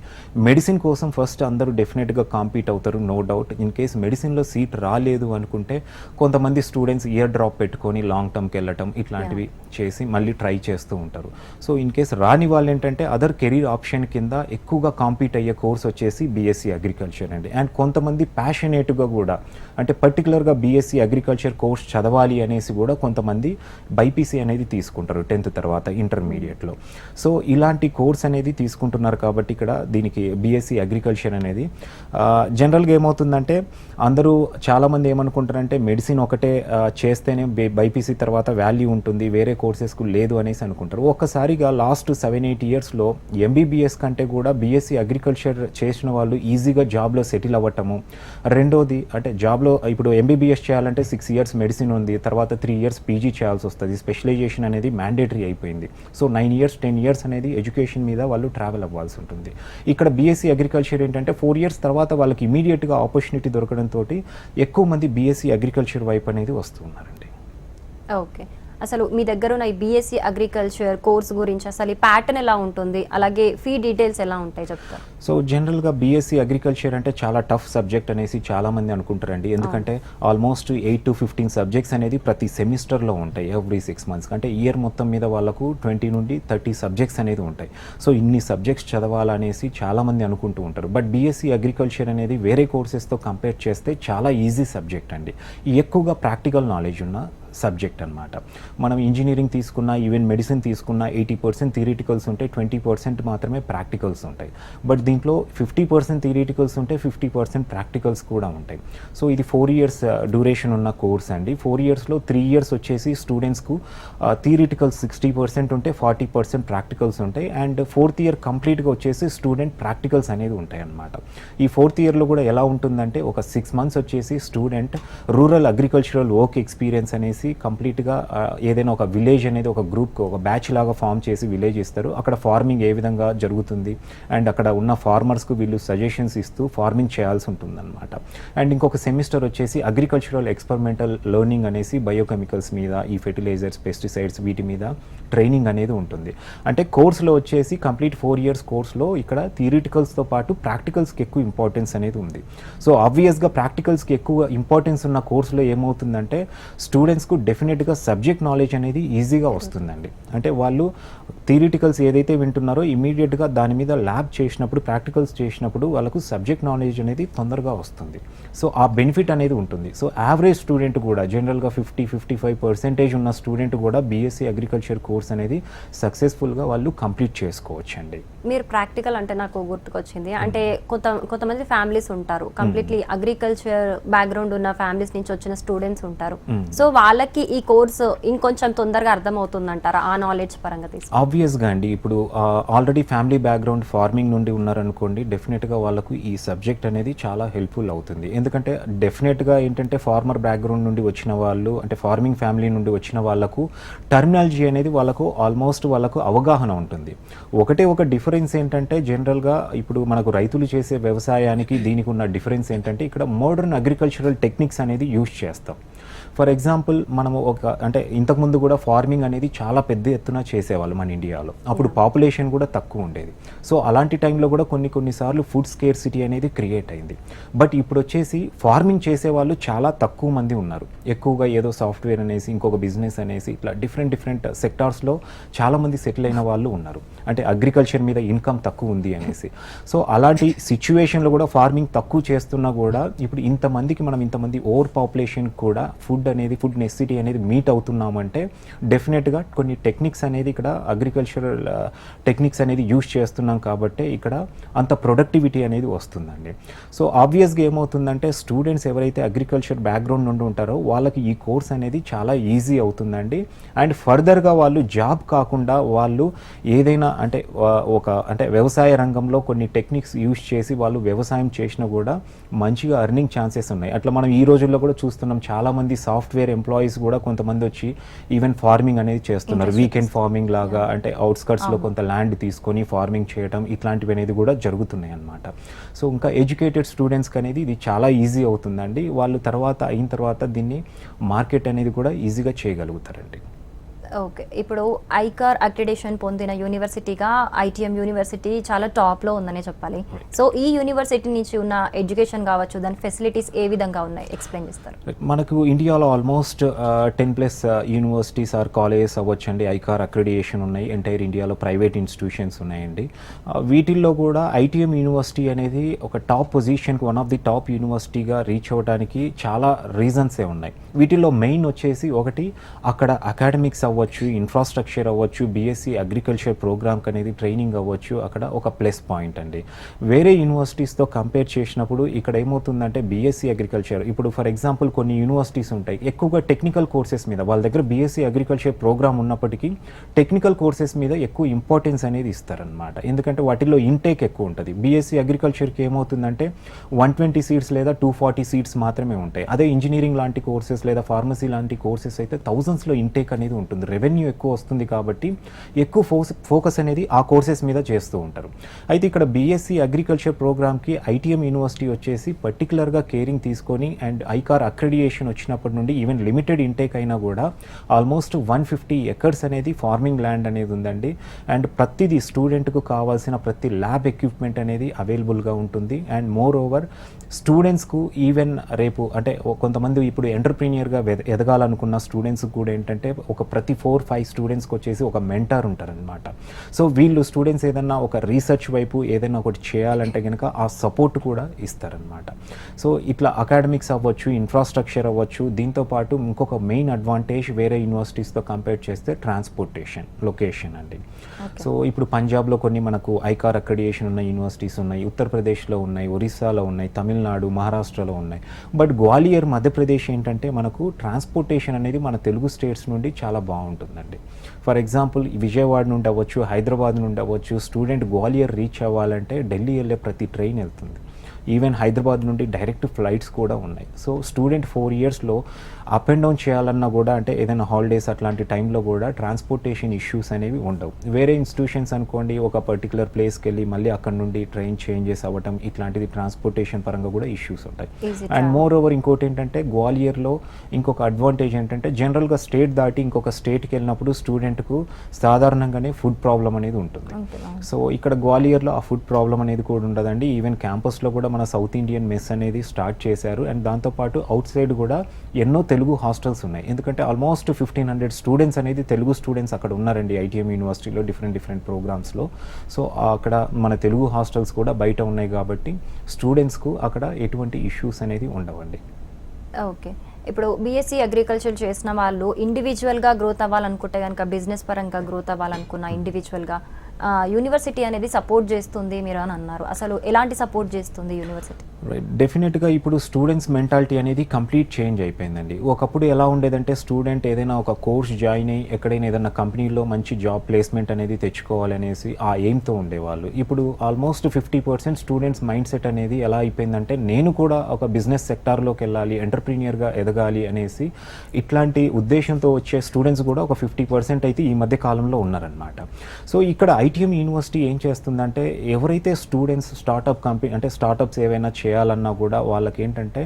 మెడిసిన్ కోసం ఫస్ట్ అందరూ డెఫినెట్గా కాంపీట్ అవుతారు, నో డౌట్. ఇన్ కేస్ మెడిసిన్లో సీట్ రాలేదు అనుకుంటే కొంతమంది స్టూడెంట్స్ ఇయర్ డ్రాప్ పెట్టుకొని లాంగ్ టర్మ్కి వెళ్ళటం ఇట్లాంటివి చేసి మళ్ళీ ట్రై చేస్తూ ఉంటారు. సో ఇన్ కేస్ రాని వాళ్ళు ఏంటంటే అదర్ కెరీర్ ఆప్షన్ కింద ఎక్కువగా కాంపీట్ అయ్యే కోర్స్ వచ్చేసి బీఎస్సీ అగ్రికల్చర్ అండి. అండ్ కొంతమంది ప్యాషనేట్గా కూడా అంటే పర్టికులర్గా బీఎస్సీ అగ్రికల్చర్ కోర్స్ చదవాలి అనేసి కూడా కొంతమంది బైపీసీ అనేది తీసుకుంటారు 10th తర్వాత ఇంటర్మీడియట్లో. సో ఇలాంటి కోర్స్ అనేది తీసుకుంటున్నారు కాబట్టి ఇక్కడ దీనికి బీఎస్సీ అగ్రికల్చర్ అనేది జనరల్గా ఏమవుతుందంటే అందరూ చాలామంది ఏమనుకుంటారంటే మెడిసిన్ ఒకటే చేస్తేనే బైపీసీ తర్వాత వాల్యూ ఉంటుంది, వేరే కోర్సెస్కు లేదు అనేసి అనుకుంటారు. ఒక్కసారిగా లాస్ట్ 7-8 yearsలో ఎంబీబీఎస్ కంటే కూడా బీఎస్సీ అగ్రికల్చర్ చేసిన వాళ్ళు ఈజీగా జాబ్లో సెటిల్ అవ్వటము. రెండోది అంటే జాబ్లో ఇప్పుడు ఎంబీబీఎస్ చేయాలంటే 6 years మెడిసిన్ ఉంది, తర్వాత 3 years పీజీ చేయాల్సి వస్తుంది. స్పెషలైజేషన్ అనేది మ్యాండేటరీ అయిపోయింది. సో 9 years 10 years అనేది ఎడ్యుకేషన్ మీద వాళ్ళు ట్రావెల్ అవ్వాల్సి ఉంటుంది. ఇక్కడ బీఎస్సీ అగ్రికల్చర్ ఏంటంటే 4 years తర్వాత వాళ్ళకి ఇమీడియట్గా ఆపర్చునిటీ దొరకడంతో ఎక్కువ మంది బీఎస్సీ అగ్రికల్చర్ వైపు అనేది వస్తున్నారండి. ఓకే, అసలు మీ దగ్గర ఉన్న ఈ బీఎస్సీ అగ్రికల్చర్ కోర్స్ గురించి అసలు ఈ ప్యాటర్న్ ఎలా ఉంటుంది, అలాగే ఫీ డీటెయిల్స్ ఎలా ఉంటాయి చెప్తారు? సో జనరల్గా బీఎస్సీ అగ్రికల్చర్ అంటే చాలా టఫ్ సబ్జెక్ట్ అనేసి చాలామంది అనుకుంటారండి. ఎందుకంటే ఆల్మోస్ట్ 8 to 15 సబ్జెక్ట్స్ అనేది ప్రతి సెమిస్టర్లో ఉంటాయి ఎవ్రీ 6 months. అంటే ఇయర్ మొత్తం మీద వాళ్ళకు 20 నుండి 30 సబ్జెక్ట్స్ అనేది ఉంటాయి. సో ఇన్ని సబ్జెక్ట్స్ చదవాలనేసి చాలామంది అనుకుంటూ ఉంటారు. బట్ బీఎస్సీ అగ్రికల్చర్ అనేది వేరే కోర్సెస్తో కంపేర్ చేస్తే చాలా ఈజీ సబ్జెక్ట్ అండి. ఎక్కువగా ప్రాక్టికల్ నాలెడ్జ్ ఉన్న సబ్జెక్ట్ అనమాట. మనం ఇంజనీరింగ్ తీసుకున్నా, ఈవెన్ మెడిసిన్ తీసుకున్నా 80% థియరిటికల్స్ ఉంటాయి, 20% మాత్రమే ప్రాక్టికల్స్ ఉంటాయి. బట్ దీంట్లో 50% థియరిటికల్స్ ఉంటాయి, 50% ప్రాక్టికల్స్ కూడా ఉంటాయి. సో ఇది 4 years డ్యూరేషన్ ఉన్న కోర్స్ అండి. 4 yearsలో 3 years వచ్చేసి స్టూడెంట్స్కు థియరిటికల్స్ 60% ఉంటే 40% ప్రాక్టికల్స్ ఉంటాయి. అండ్ 4th year కంప్లీట్గా వచ్చేసి స్టూడెంట్ ప్రాక్టికల్స్ అనేది ఉంటాయి అన్నమాట. ఈ 4th yearలో కూడా ఎలా ఉంటుందంటే ఒక 6 months వచ్చేసి student rural agricultural work experience అనేసి కంప్లీట్గా ఏదైనా ఒక విలేజ్ అనేది ఒక గ్రూప్కి ఒక బ్యాచ్ లాగా ఫామ్ చేసి విలేజ్ ఇస్తారు. అక్కడ ఫార్మింగ్ ఏ విధంగా జరుగుతుంది అండ్ అక్కడ ఉన్న ఫార్మర్స్కు వీళ్ళు సజెషన్స్ ఇస్తూ ఫార్మింగ్ చేయాల్సి ఉంటుందన్నమాట. అండ్ ఇంకొక సెమిస్టర్ వచ్చేసి అగ్రికల్చరల్ ఎక్స్పెరిమెంటల్ లెర్నింగ్ అనేసి బయోకెమికల్స్ మీద, ఈ ఫెర్టిలైజర్స్, పెస్టిసైడ్స్ వీటి మీద ట్రైనింగ్ అనేది ఉంటుంది. అంటే కోర్సులో వచ్చేసి కంప్లీట్ 4 years కోర్సులో ఇక్కడ థియరిటికల్స్తో పాటు ప్రాక్టికల్స్కి ఎక్కువ ఇంపార్టెన్స్ అనేది ఉంది. సో ఆబ్వియస్గా ప్రాక్టికల్స్కి ఎక్కువ ఇంపార్టెన్స్ ఉన్న కోర్సులో ఏమవుతుందంటే స్టూడెంట్స్కు డెఫినెట్గా సబ్జెక్ట్ నాలెడ్జ్ అనేది ఈజీగా వస్తుందండి. అంటే వాళ్ళు థియరిటికల్స్ ఏదైతే వింటున్నారో ఇమీడియట్గా దాని మీద ల్యాబ్ చేసినప్పుడు, ప్రాక్టికల్స్ చేసినప్పుడు వాళ్ళకు సబ్జెక్ట్ నాలెడ్జ్ అనేది తొందరగా వస్తుంది. సో ఆ బెనిఫిట్ అనేది ఉంటుంది. సో యావరేజ్ స్టూడెంట్ కూడా జనరల్గా 50-55% ఉన్న స్టూడెంట్ కూడా బీఎస్సీ అగ్రికల్చర్ కోర్స్ అనేది సక్సెస్ఫుల్గా వాళ్ళు కంప్లీట్ చేసుకోవచ్చండి. మీరు ప్రాక్టికల్ అంటే నాకు గుర్తుకొచ్చింది, అంటే కొంతమంది ఫ్యామిలీస్ ఉంటారు కంప్లీట్లీ అగ్రికల్చర్ బ్యాక్గ్రౌండ్ ఉన్న ఫ్యామిలీస్ నుంచి వచ్చిన స్టూడెంట్స్ ఉంటారు. సో వాళ్ళ వాళ్ళకి ఈ కోర్సు ఇంకొంచెం తొందరగా అర్థమవుతుందంటారా ఆ నాలెడ్జ్ పరంగా తీసుకు? ఆబ్వియస్గా అండి, ఇప్పుడు ఆల్రెడీ ఫ్యామిలీ బ్యాక్గ్రౌండ్ ఫార్మింగ్ నుండి ఉన్నారనుకోండి, డెఫినెట్గా వాళ్ళకు ఈ సబ్జెక్ట్ అనేది చాలా హెల్ప్ఫుల్ అవుతుంది. ఎందుకంటే డెఫినెట్గా ఏంటంటే ఫార్మర్ బ్యాక్గ్రౌండ్ నుండి వచ్చిన వాళ్ళు, అంటే ఫార్మింగ్ ఫ్యామిలీ నుండి వచ్చిన వాళ్ళకు టర్మినాలజీ అనేది వాళ్ళకు ఆల్మోస్ట్ వాళ్ళకు అవగాహన ఉంటుంది. ఒకటే ఒక డిఫరెన్స్ ఏంటంటే జనరల్గా ఇప్పుడు మనకు రైతులు చేసే వ్యవసాయానికి దీనికి ఉన్న డిఫరెన్స్ ఏంటంటే ఇక్కడ మోడర్న్ అగ్రికల్చరల్ టెక్నిక్స్ అనేది యూజ్ చేస్తాం. ఫర్ ఎగ్జాంపుల్ మనము అంటే ఇంతకుముందు కూడా ఫార్మింగ్ అనేది చాలా పెద్ద ఎత్తున చేసేవాళ్ళు మన ఇండియాలో. అప్పుడు పాపులేషన్ కూడా తక్కువ ఉండేది. సో అలాంటి టైంలో కూడా కొన్నిసార్లు ఫుడ్ స్కేర్సిటీ అనేది క్రియేట్ అయింది. బట్ ఇప్పుడు వచ్చేసి ఫార్మింగ్ చేసేవాళ్ళు చాలా తక్కువ మంది ఉన్నారు. ఎక్కువగా ఏదో సాఫ్ట్వేర్ అనేసి, ఇంకొక బిజినెస్ అనేసి, ఇట్లా డిఫరెంట్ సెక్టార్స్లో చాలామంది సెటిల్ అయిన వాళ్ళు ఉన్నారు. అంటే అగ్రికల్చర్ మీద ఇన్కమ్ తక్కువ ఉంది అనేసి. సో అలాంటి సిచ్యువేషన్లో కూడా ఫార్మింగ్ తక్కువ చేస్తున్నా కూడా ఇప్పుడు ఇంతమంది ఓవర్ పాపులేషన్ కూడా ఫుడ్ నెసిటీ అనేది మీట్ అవుతున్నామంటే డెఫినెట్గా కొన్ని టెక్నిక్స్ అనేది ఇక్కడ అగ్రికల్చరల్ టెక్నిక్స్ అనేది యూజ్ చేస్తున్నాం కాబట్టి ఇక్కడ అంత ప్రొడక్టివిటీ అనేది వస్తుందండి. సో ఆబ్వియస్గా ఏమవుతుందంటే స్టూడెంట్స్ ఎవరైతే అగ్రికల్చర్ బ్యాక్గ్రౌండ్ నుండి ఉంటారో వాళ్ళకి ఈ కోర్స్ అనేది చాలా ఈజీ అవుతుందండి. అండ్ ఫర్దర్గా వాళ్ళు జాబ్ కాకుండా వాళ్ళు ఏదైనా అంటే వ్యవసాయ రంగంలో కొన్ని టెక్నిక్స్ యూజ్ చేసి వాళ్ళు వ్యవసాయం చేసినా కూడా మంచిగా అర్నింగ్ ఛాన్సెస్ ఉన్నాయి. అట్లా మనం ఈ రోజుల్లో కూడా చూస్తున్నాం, చాలామంది సాఫ్ట్వేర్ ఎంప్లాయీస్ కూడా కొంతమంది వచ్చి ఈవెన్ ఫార్మింగ్ అనేది చేస్తున్నారు. వీకెండ్ ఫార్మింగ్ లాగా, అంటే అవుట్స్కట్స్లో కొంత ల్యాండ్ తీసుకొని ఫార్మింగ్ చేయడం, ఇట్లాంటివి అనేది కూడా జరుగుతున్నాయి అన్నమాట. సో ఇంకా ఎడ్యుకేటెడ్ స్టూడెంట్స్కి అనేది ఇది చాలా ఈజీ అవుతుందండి. వాళ్ళు అయిన తర్వాత దీన్ని మార్కెట్ అనేది కూడా ఈజీగా చేయగలుగుతారండి. ఓకే, ఇప్పుడు ఐకార్ అక్రిడేషన్ పొందిన యూనివర్సిటీగా ఐటీఎం యూనివర్సిటీ చాలా టాప్లో ఉందనే చెప్పాలి. సో ఈ యూనివర్సిటీ నుంచి ఉన్న ఎడ్యుకేషన్ కావచ్చు, దాని ఫెసిలిటీస్ ఏ విధంగా ఉన్నాయి, ఎక్స్ప్లెయిన్ చేస్తారు? మనకు ఇండియాలో ఆల్మోస్ట్ 10+ యూనివర్సిటీస్ ఆర్ కాలేజెస్ అవ్వచ్చండి ఐకార్ అక్రిడియేషన్ ఉన్నాయి. ఎంటైర్ ఇండియాలో ప్రైవేట్ ఇన్స్టిట్యూషన్స్ ఉన్నాయండి. వీటిల్లో కూడా ఐటీఎం యూనివర్సిటీ అనేది ఒక టాప్ పొజిషన్కి, వన్ ఆఫ్ ది టాప్ యూనివర్సిటీగా రీచ్ అవ్వడానికి చాలా రీజన్సే ఉన్నాయి. వీటిల్లో మెయిన్ వచ్చేసి ఒకటి అక్కడ అకాడమిక్స్ అవ్వచ్చు, ఇన్ఫ్రాస్ట్రక్చర్ అవ్వచ్చు, బీఎస్సీ అగ్రికల్చర్ ప్రోగ్రామ్కి అనేది ట్రైనింగ్ అవ్వచ్చు, అక్కడ ఒక ప్లస్ పాయింట్ అండి. వేరే యూనివర్సిటీస్తో కంపేర్ చేసినప్పుడు ఇక్కడ ఏమవుతుందంటే బీఎస్సీ అగ్రికల్చర్, ఇప్పుడు ఫర్ ఎగ్జాంపుల్ కొన్ని యూనివర్సిటీస్ ఉంటాయి ఎక్కువగా టెక్నికల్ కోర్సెస్ మీద, వాళ్ళ దగ్గర బీఎస్సీ అగ్రికల్చర్ ప్రోగ్రామ్ ఉన్నప్పటికీ టెక్నికల్ కోర్సెస్ మీద ఎక్కువ ఇంపార్టెన్స్ అనేది ఇస్తారనమాట. ఎందుకంటే వాటిల్లో ఇంటేక్ ఎక్కువ ఉంటుంది. బీఎస్సీ అగ్రికల్చర్కి ఏమవుతుందంటే 120 సీట్స్ లేదా 240 సీట్స్ మాత్రమే ఉంటాయి. అదే ఇంజనీరింగ్ లాంటి కోర్సెస్ లేదా ఫార్మసీ లాంటి కోర్సెస్ అయితే థౌజండ్స్లో ఇంటేక్ అనేది ఉంటుంది. రెవెన్యూ ఎక్కువ వస్తుంది కాబట్టి ఎక్కువ ఫోకస్ అనేది ఆ కోర్సెస్ మీద చేస్తూ ఉంటారు. అయితే ఇక్కడ బీఎస్సీ అగ్రికల్చర్ ప్రోగ్రామ్కి ఐటీఎం యూనివర్సిటీ వచ్చేసి పర్టికులర్గా కేరింగ్ తీసుకొని అండ్ ఐకార్ అక్రిడియేషన్ వచ్చినప్పటి నుండి ఈవెన్ లిమిటెడ్ ఇంటేక్ అయినా కూడా ఆల్మోస్ట్ 150 ఎకర్స్ అనేది ఫార్మింగ్ ల్యాండ్ అనేది ఉందండి. అండ్ ప్రతిదీ స్టూడెంట్కు కావాల్సిన ప్రతి ల్యాబ్ ఎక్విప్మెంట్ అనేది అవైలబుల్గా ఉంటుంది. అండ్ మోర్ ఓవర్ స్టూడెంట్స్కు ఈవెన్ రేపు అంటే కొంతమంది ఇప్పుడు ఎంటర్ప్రీనియర్గా ఎదగాలనుకున్న స్టూడెంట్స్కి కూడా ఏంటంటే ఒక ప్రతి 4-5 స్టూడెంట్స్కి వచ్చేసి ఒక మెంటర్ ఉంటారనమాట. సో వీళ్ళు స్టూడెంట్స్ ఏదన్నా ఒక రీసెర్చ్ వైపు ఏదైనా ఒకటి చేయాలంటే కనుక ఆ సపోర్ట్ కూడా ఇస్తారనమాట. సో ఇట్లా అకాడమిక్స్ అవ్వచ్చు, ఇన్ఫ్రాస్ట్రక్చర్ అవ్వచ్చు. దీంతోపాటు ఇంకొక మెయిన్ అడ్వాంటేజ్ వేరే యూనివర్సిటీస్తో కంపేర్ చేస్తే ట్రాన్స్పోర్టేషన్, లొకేషన్ అండి. సో ఇప్పుడు పంజాబ్లో కొన్ని మనకు ఐకార్ అక్రిడియేషన్ ఉన్న యూనివర్సిటీస్ ఉన్నాయి, ఉత్తరప్రదేశ్లో ఉన్నాయి, ఒరిస్సాలో ఉన్నాయి, తమిళనాడు, మహారాష్ట్రలో ఉన్నాయి. బట్ గ్వాలియర్, మధ్యప్రదేశ్ ఏంటంటే మనకు ట్రాన్స్పోర్టేషన్ అనేది మన తెలుగు స్టేట్స్ నుండి చాలా బాగుంటుందండి. ఫర్ ఎగ్జాంపుల్ విజయవాడ నుండి అవ్వచ్చు, హైదరాబాద్ నుండి అవ్వచ్చు, స్టూడెంట్ గ్వాలియర్ రీచ్ అవ్వాలంటే ఢిల్లీ వెళ్ళే ప్రతి ట్రైన్ వెళ్తుంది. ఈవెన్ హైదరాబాద్ నుండి డైరెక్ట్ ఫ్లైట్స్ కూడా ఉన్నాయి. సో స్టూడెంట్ 4 ఇయర్స్లో అప్ అండ్ డౌన్ చేయాలన్నా కూడా, అంటే ఏదైనా హాలిడేస్ అట్లాంటి టైంలో కూడా ట్రాన్స్పోర్టేషన్ ఇష్యూస్ అనేవి ఉండవు. వేరే ఇన్స్టిట్యూషన్స్ అనుకోండి, ఒక పర్టికులర్ ప్లేస్కి వెళ్ళి మళ్ళీ అక్కడ నుండి ట్రైన్ చేంజెస్ అవ్వటం, ఇట్లాంటిది ట్రాన్స్పోర్టేషన్ పరంగా కూడా ఇష్యూస్ ఉంటాయి. అండ్ మోర్ ఓవర్ ఇంకోటి ఏంటంటే గ్వాలియర్లో ఇంకొక అడ్వాంటేజ్ ఏంటంటే జనరల్గా స్టేట్ దాటి ఇంకొక స్టేట్కి వెళ్ళినప్పుడు స్టూడెంట్కు సాధారణంగానే ఫుడ్ ప్రాబ్లం అనేది ఉంటుంది. సో ఇక్కడ గ్వాలియర్లో ఆ ఫుడ్ ప్రాబ్లం అనేది కూడా ఉండదండి. ఈవెన్ క్యాంపస్లో కూడా మన సౌత్ ఇండియన్ మెస్ అనేది స్టార్ట్ చేశారు. అండ్ దాంతోపాటు అవుట్ సైడ్ కూడా ఎన్నో తెలుగు హాస్టల్స్ ఉన్నాయి. ఎందుకంటే ఆల్మోస్ట్ 1500 స్టూడెంట్స్ అనేది తెలుగు స్టూడెంట్స్ అక్కడ ఉన్నారండి ఐటీఎం యూనివర్సిటీలో డిఫరెంట్ ప్రోగ్రామ్స్లో. సో అక్కడ మన తెలుగు హాస్టల్స్ కూడా బయట ఉన్నాయి కాబట్టి స్టూడెంట్స్కు అక్కడ ఎటువంటి ఇష్యూస్ అనేది ఉండవండి. ఓకే, ఇప్పుడు బీఎస్సీ అగ్రికల్చర్ చేసిన వాళ్ళు ఇండివిజువల్గా గ్రోత్ అవ్వాలనుకుంటే కనుక, బిజినెస్ పరంగా గ్రోత్ అవ్వాలనుకున్న ఇండివిజువల్గా యూనివర్సిటీ అనేది సపోర్ట్ చేస్తుంది మీరు అని అన్నారు. అసలు ఎలాంటి సపోర్ట్ చేస్తుంది యూనివర్సిటీ? రైట్, డెఫినెట్గా ఇప్పుడు స్టూడెంట్స్ మెంటాలిటీ అనేది కంప్లీట్ చేంజ్ అయిపోయిందండి. ఒకప్పుడు ఎలా ఉండేదంటే స్టూడెంట్ ఏదైనా ఒక కోర్స్ జాయిన్ అయ్యి ఎక్కడైనా ఏదైనా కంపెనీలో మంచి జాబ్ ప్లేస్మెంట్ అనేది తెచ్చుకోవాలనేసి ఆ ఎయిమ్తో ఉండేవాళ్ళు. ఇప్పుడు ఆల్మోస్ట్ 50% స్టూడెంట్స్ మైండ్ సెట్ అనేది ఎలా అయిపోయిందంటే నేను కూడా ఒక బిజినెస్ సెక్టార్లోకి వెళ్ళాలి, ఎంటర్ప్రీనియర్గా ఎదగాలి అనేసి ఇట్లాంటి ఉద్దేశంతో వచ్చే స్టూడెంట్స్ కూడా ఒక 50% అయితే ఈ మధ్య కాలంలో ఉన్నారనమాట. సో ఇక్కడ ఐటీఎం యూనివర్సిటీ ఏం చేస్తుందంటే ఎవరైతే స్టూడెంట్స్ స్టార్టప్ కంపెనీ అంటే స్టార్టప్స్ ఏవైనా చేయాలన్నా కూడా వాళ్ళకి ఏంటంటే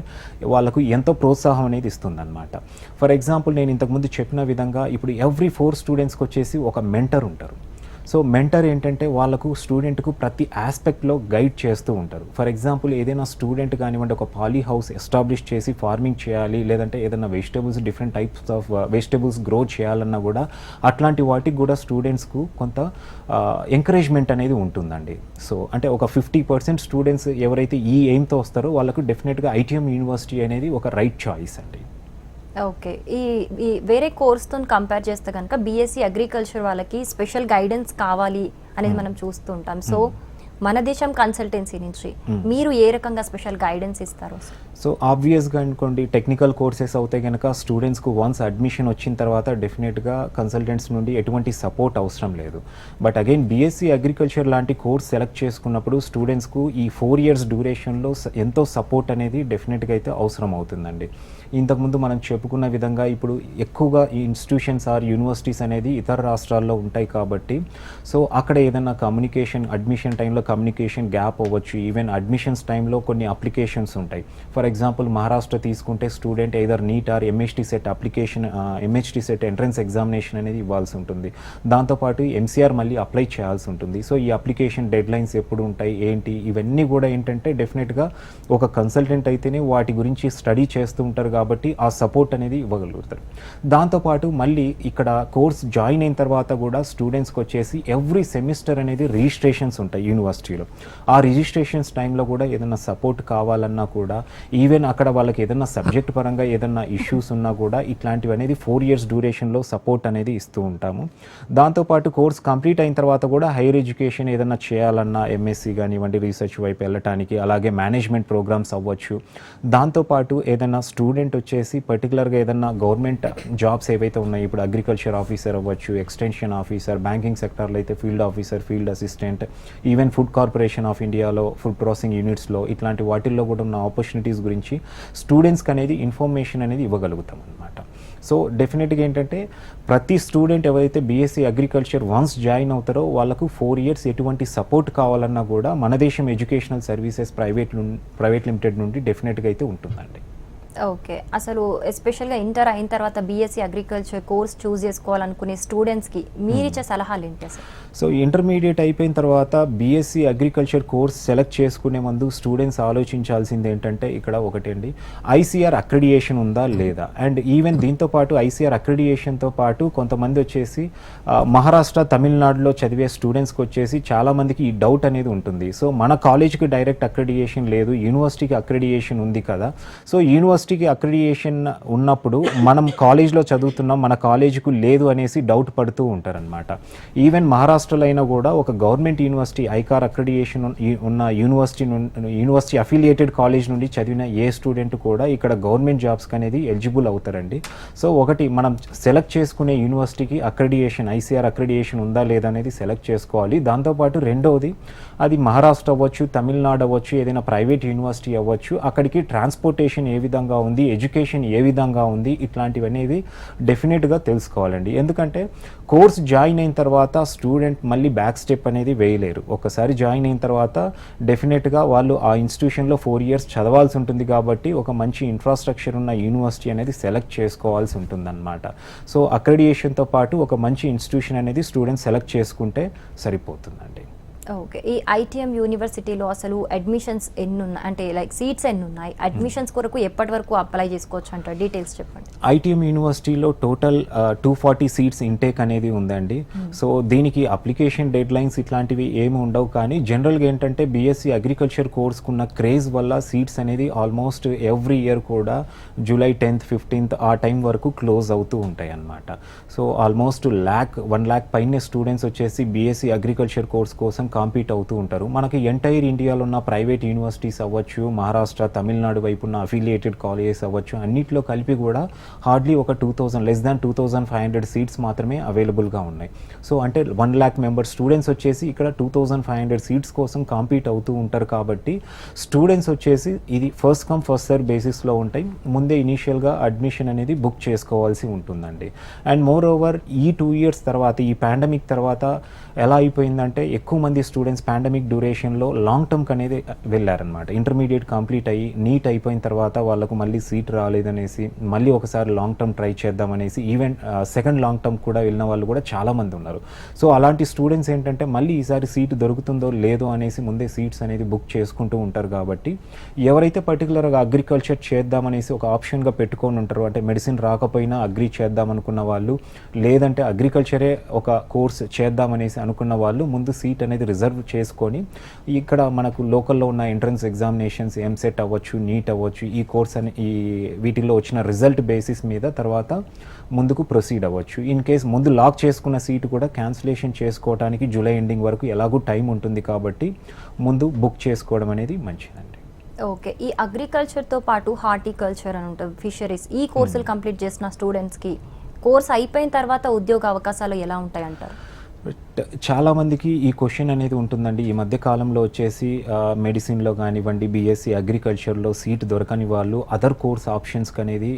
వాళ్ళకు ఎంతో ప్రోత్సాహం అనేది ఇస్తుందన్నమాట. ఫర్ ఎగ్జాంపుల్ నేను ఇంతకుముందు చెప్పిన విధంగా ఇప్పుడు ఎవ్రీ 4 స్టూడెంట్స్కి వచ్చేసి ఒక మెంటర్ ఉంటారు. సో మెంటర్ ఏంటంటే వాళ్ళకు స్టూడెంట్కు ప్రతి ఆస్పెక్ట్లో గైడ్ చేస్తూ ఉంటారు. ఫర్ ఎగ్జాంపుల్ ఏదైనా స్టూడెంట్ కానివ్వండి ఒక పాలీ హౌస్ ఎస్టాబ్లిష్ చేసి ఫార్మింగ్ చేయాలి, లేదంటే ఏదైనా vegetables different types of vegetables grow చేయాలన్నా కూడా అట్లాంటి వాటికి కూడా స్టూడెంట్స్కు కొంత ఎంకరేజ్మెంట్ అనేది ఉంటుందండి. సో అంటే ఒక 50% స్టూడెంట్స్ ఎవరైతే ఈ ఎయిమ్తో వస్తారో వాళ్ళకు డెఫినెట్గా ఐటీఎం యూనివర్సిటీ అనేది ఒక రైట్ చాయిస్ అండి. ఓకే. ఈ వేరే కోర్స్తో కంపేర్ చేస్తే కనుక బీఎస్సీ అగ్రికల్చర్ వాళ్ళకి స్పెషల్ గైడెన్స్ కావాలి అనేది మనం చూస్తుంటాం. సో మన దేశం కన్సల్టెన్సీ నుంచి మీరు ఏ రకంగా స్పెషల్ గైడెన్స్ ఇస్తారు? సో ఆబ్వియస్గా అనుకోండి టెక్నికల్ కోర్సెస్ అవుతే కనుక స్టూడెంట్స్కు వన్స్ అడ్మిషన్ వచ్చిన తర్వాత డెఫినెట్గా కన్సల్టెంట్స్ నుండి ఎటువంటి సపోర్ట్ అవసరం లేదు. బట్ అగైన్ బీఎస్సీ అగ్రికల్చర్ లాంటి కోర్స్ సెలెక్ట్ చేసుకున్నప్పుడు స్టూడెంట్స్కు ఈ 4 years డ్యూరేషన్లో ఎంతో సపోర్ట్ అనేది డెఫినెట్గా అయితే అవసరం అవుతుందండి. ఇంతకుముందు మనం చెప్పుకున్న విధంగా ఇప్పుడు ఎక్కువగా ఈ ఇన్స్టిట్యూషన్స్ ఆర్ యూనివర్సిటీస్ అనేది ఇతర రాష్ట్రాల్లో ఉంటాయి కాబట్టి సో అక్కడ ఏదైనా కమ్యూనికేషన్ అడ్మిషన్ టైంలో కమ్యూనికేషన్ గ్యాప్ అవ్వచ్చు. ఈవెన్ అడ్మిషన్స్ టైంలో కొన్ని అప్లికేషన్స్ ఉంటాయి. ఫర్ ఎగ్జాంపుల్ మహారాష్ట్ర తీసుకుంటే student either NEET or MHT CET application MHT CET entrance examination అనేది ఇవ్వాల్సి ఉంటుంది. దాంతోపాటు ఎంసీఆర్ మళ్ళీ అప్లై చేయాల్సి ఉంటుంది. సో ఈ అప్లికేషన్ డెడ్ లైన్స్ ఎప్పుడు ఉంటాయి ఏంటి ఇవన్నీ కూడా ఏంటంటే డెఫినెట్గా ఒక కన్సల్టెంట్ అయితేనే వాటి గురించి స్టడీ చేస్తూ ఉంటారు కాబట్టి ఆ సపోర్ట్ అనేది ఇవ్వగలుగుతారు. దాంతోపాటు మళ్ళీ ఇక్కడ కోర్స్ జాయిన్ అయిన తర్వాత కూడా స్టూడెంట్స్కి వచ్చేసి ఎవ్రీ సెమిస్టర్ అనేది రిజిస్ట్రేషన్స్ ఉంటాయి యూనివర్సిటీలో. ఆ రిజిస్ట్రేషన్స్ టైంలో కూడా ఏదైనా సపోర్ట్ కావాలన్నా కూడా ఈవెన్ అక్కడ వాళ్ళకి ఏదైనా సబ్జెక్ట్ పరంగా ఏదైనా ఇష్యూస్ ఉన్నా కూడా ఇట్లాంటివి అనేది 4 years డ్యూరేషన్లో సపోర్ట్ అనేది ఇస్తూ ఉంటాము. దాంతోపాటు కోర్స్ కంప్లీట్ అయిన తర్వాత కూడా హైయర్ ఎడ్యుకేషన్ ఏదైనా చేయాలన్నా ఎంఎస్సీ కానివ్వండి రీసెర్చ్ వైపు వెళ్ళటానికి అలాగే మేనేజ్మెంట్ ప్రోగ్రామ్స్ అవ్వచ్చు. దాంతోపాటు ఏదైనా స్టూడెంట్ వచ్చేసి పర్టికులర్గా ఏదైనా గవర్నమెంట్ జాబ్స్ ఏవైతే ఉన్నాయో ఇప్పుడు అగ్రికల్చర్ ఆఫీసర్ అవ్వచ్చు, ఎక్స్టెన్షన్ ఆఫీసర్, బ్యాంకింగ్ సెక్టార్లో అయితే field officer, field assistant, even food corporation of ఇండియాలో ఫుడ్ ప్రాసెసింగ్ యూనిట్స్లో ఇట్లాంటి వాటిల్లో కూడా ఉన్న ఆపర్చునిటీస్ గురించి స్టూడెంట్స్కి అనేది ఇన్ఫర్మేషన్ అనేది ఇవ్వగలుగుతాం అనమాట. సో డెఫినెట్గా ఏంటంటే ప్రతి స్టూడెంట్ ఎవరైతే బీఎస్సీ అగ్రికల్చర్ వన్స్ జాయిన్ అవుతారో వాళ్ళకు 4 years ఎటువంటి సపోర్ట్ కావాలన్నా కూడా మన దేశం ఎడ్యుకేషనల్ సర్వీసెస్ ప్రైవేట్ లిమిటెడ్ నుండి డెఫినెట్గా అయితే ఉంటుందండి. ఓకే. అసలు ఎస్పెషల్గా ఇంటర్ అయిన తర్వాత బీఎస్సీ అగ్రికల్చర్ కోర్స్ చూస్ చేసుకోవాలనుకునే స్టూడెంట్స్కి మీరిచ్చే సలహాలు ఏంటి అసలు? సో ఇంటర్మీడియట్ అయిపోయిన తర్వాత బీఎస్సీ అగ్రికల్చర్ కోర్స్ సెలెక్ట్ చేసుకునే ముందు స్టూడెంట్స్ ఆలోచించాల్సింది ఏంటంటే ఇక్కడ ఒకటండి ఐసీఆర్ అక్రిడియేషన్ ఉందా లేదా. అండ్ ఈవెన్ దీంతోపాటు ఐసీఆర్ అక్రిడియేషన్తో పాటు కొంతమంది వచ్చేసి మహారాష్ట్ర తమిళనాడులో చదివే స్టూడెంట్స్కి వచ్చేసి చాలామందికి ఈ డౌట్ అనేది ఉంటుంది. సో మన కాలేజ్కి డైరెక్ట్ అక్రిడియేషన్ లేదు, యూనివర్సిటీకి అక్రిడియేషన్ ఉంది కదా. సో యూనివర్సిటీకి అక్రిడియేషన్ ఉన్నప్పుడు మనం కాలేజ్లో చదువుతున్నాం మన కాలేజీకు లేదు అనేసి డౌట్ పడుతూ ఉంటారనమాట. ఈవెన్ మహారాష్ట్రలో అయినా కూడా ఒక గవర్నమెంట్ యూనివర్సిటీ ఐకార్ అక్రిడియేషన్ ఉన్న యూనివర్సిటీ అఫిలియేటెడ్ కాలేజ్ నుండి చదివిన ఏ స్టూడెంట్ కూడా ఇక్కడ గవర్నమెంట్ జాబ్స్కి అనేది ఎలిజిబుల్ అవుతారండి. సో ఒకటి మనం సెలెక్ట్ చేసుకునే యూనివర్సిటీకి అక్రిడియేషన్ ఐసీఆర్ అక్రిడియేషన్ ఉందా లేదా అనేది సెలెక్ట్ చేసుకోవాలి. దాంతోపాటు రెండవది అది మహారాష్ట్ర అవ్వచ్చు, తమిళనాడు అవ్వచ్చు, ఏదైనా ప్రైవేట్ యూనివర్సిటీ అవ్వచ్చు, అక్కడికి ట్రాన్స్పోర్టేషన్ ఏ విధంగా ఉంది, ఎడ్యుకేషన్ ఏ విధంగా ఉంది ఇట్లాంటివి అనేది డెఫినెట్గా తెలుసుకోవాలండి. ఎందుకంటే కోర్స్ జాయిన్ అయిన తర్వాత స్టూడెంట్ మళ్ళీ బ్యాక్ స్టెప్ అనేది వేయలేరు. ఒకసారి జాయిన్ అయిన తర్వాత డెఫినెట్గా వాళ్ళు ఆ ఇన్స్టిట్యూషన్లో 4 years చదవాల్సి ఉంటుంది కాబట్టి ఒక మంచి ఇన్ఫ్రాస్ట్రక్చర్ ఉన్న యూనివర్సిటీ అనేది సెలెక్ట్ చేసుకోవాల్సి ఉంటుందన్నమాట. సో అక్రిడియేషన్తో పాటు ఒక మంచి ఇన్స్టిట్యూషన్ అనేది స్టూడెంట్ సెలెక్ట్ చేసుకుంటే సరిపోతుందండి. ఓకే. ఈ ఐటీఎం యూనివర్సిటీలో అసలు అడ్మిషన్స్ ఎన్ని ఉన్నాయి, అంటే లైక్ సీట్స్ ఎన్ని ఉన్నాయి, అడ్మిషన్స్ కొరకు ఎప్పటి వరకు అప్లై చేసుకోవచ్చు అంటారు, డీటెయిల్స్ చెప్పండి. ఐటీఎం యూనివర్సిటీలో టోటల్ 240 సీట్స్ ఇంటేక్ అనేది ఉందండి. సో దీనికి అప్లికేషన్ డెడ్ లైన్స్ ఇట్లాంటివి ఏమి ఉండవు, కానీ జనరల్గా ఏంటంటే బీఎస్సీ అగ్రికల్చర్ కోర్స్కున్న క్రేజ్ వల్ల సీట్స్ అనేది ఆల్మోస్ట్ ఎవ్రీ ఇయర్ కూడా జూలై 10th 15th ఆ టైం వరకు క్లోజ్ అవుతూ ఉంటాయి అన్నమాట. సో ఆల్మోస్ట్ 1 lakh పైన స్టూడెంట్స్ వచ్చేసి బీఎస్సీ అగ్రికల్చర్ కోర్స్ కోసం కాంపీట్ అవుతూ ఉంటారు. మనకి ఎంటైర్ ఇండియాలో ఉన్న ప్రైవేట్ యూనివర్సిటీస్ అవ్వచ్చు, మహారాష్ట్ర తమిళనాడు వైపు ఉన్న అఫిలియేటెడ్ కాలేజెస్ అవ్వచ్చు, అన్నిట్లో కలిపి కూడా హార్డ్లీ ఒక 2500 సీట్స్ మాత్రమే అవైలబుల్గా ఉన్నాయి. సో అంటే 1 lakh మెంబర్ స్టూడెంట్స్ వచ్చేసి ఇక్కడ 2500 సీట్స్ కోసం కాంపీట్ అవుతూ ఉంటారు. కాబట్టి స్టూడెంట్స్ వచ్చేసి ఇది ఫస్ట్ కమ్ ఫస్ట్ సర్వ్ బేసిస్లో ఉంటాయి. ముందే ఇనీషియల్గా అడ్మిషన్ అనేది బుక్ చేసుకోవాల్సి ఉంటుందండి. అండ్ మోర్ ఓవర్ ఈ 2 years తర్వాత, ఈ పాండమిక్ తర్వాత ఎలా అయిపోయిందంటే ఎక్కువ మంది స్టూడెంట్స్ పాండమిక్ డ్యూరేషన్లో లాంగ్ టర్మ్కి అనేది వెళ్ళారనమాట. ఇంటర్మీడియట్ కంప్లీట్ అయ్యి నీట్ అయిపోయిన తర్వాత వాళ్ళకు మళ్ళీ సీట్ రాలేదనేసి మళ్ళీ ఒకసారి లాంగ్ టర్మ్ ట్రై చేద్దామనేసి ఈవెన్ సెకండ్ లాంగ్ టర్మ్ కూడా వెళ్ళిన వాళ్ళు కూడా చాలామంది ఉన్నారు. సో అలాంటి స్టూడెంట్స్ ఏంటంటే మళ్ళీ ఈసారి సీట్ దొరుకుతుందో లేదో అనేసి ముందే సీట్స్ అనేది బుక్ చేసుకుంటూ ఉంటారు. కాబట్టి ఎవరైతే పర్టికులర్గా అగ్రికల్చర్ చేద్దామనేసి ఒక ఆప్షన్గా పెట్టుకొని ఉంటారో, అంటే మెడిసిన్ రాకపోయినా అగ్రి చేద్దామనుకున్న వాళ్ళు, లేదంటే అగ్రికల్చరే ఒక కోర్స్ చేద్దామనేసి అనుకున్న వాళ్ళు ముందు సీట్ అనేది రిజర్వ్ చేసుకొని ఇక్కడ మనకు లోకల్లో ఉన్న ఎంట్రన్స్ ఎగ్జామినేషన్స్ ఎంసెట్ అవ్వచ్చు, నీట్ అవ్వచ్చు, ఈ కోర్స్ అని ఈ వీటిల్లో వచ్చిన రిజల్ట్ బేసిస్ మీద తర్వాత ముందుకు ప్రొసీడ్ అవ్వచ్చు. ఇన్ కేస్ ముందు లాక్ చేసుకున్న సీటు కూడా క్యాన్సిలేషన్ చేసుకోవడానికి జూలై ఎండింగ్ వరకు ఎలాగూ టైం ఉంటుంది. కాబట్టి ముందు బుక్ చేసుకోవడం అనేది మంచిదండి. ఓకే. ఈ అగ్రికల్చర్తో పాటు హార్టికల్చర్ అని ఉంటుంది, ఫిషరీస్, ఈ కోర్సులు కంప్లీట్ చేసిన స్టూడెంట్స్కి కోర్స్ అయిపోయిన తర్వాత ఉద్యోగ అవకాశాలు ఎలా ఉంటాయి అంటారు? చాలామందికి ఈ క్వశ్చన్ అనేది ఉంటుందండి. ఈ మధ్య కాలంలో వచ్చేసి మెడిసిన్లో కానివ్వండి, బీఎస్సీ అగ్రికల్చర్లో సీట్ దొరకని వాళ్ళు అదర్ కోర్స్ ఆప్షన్స్కి అనేది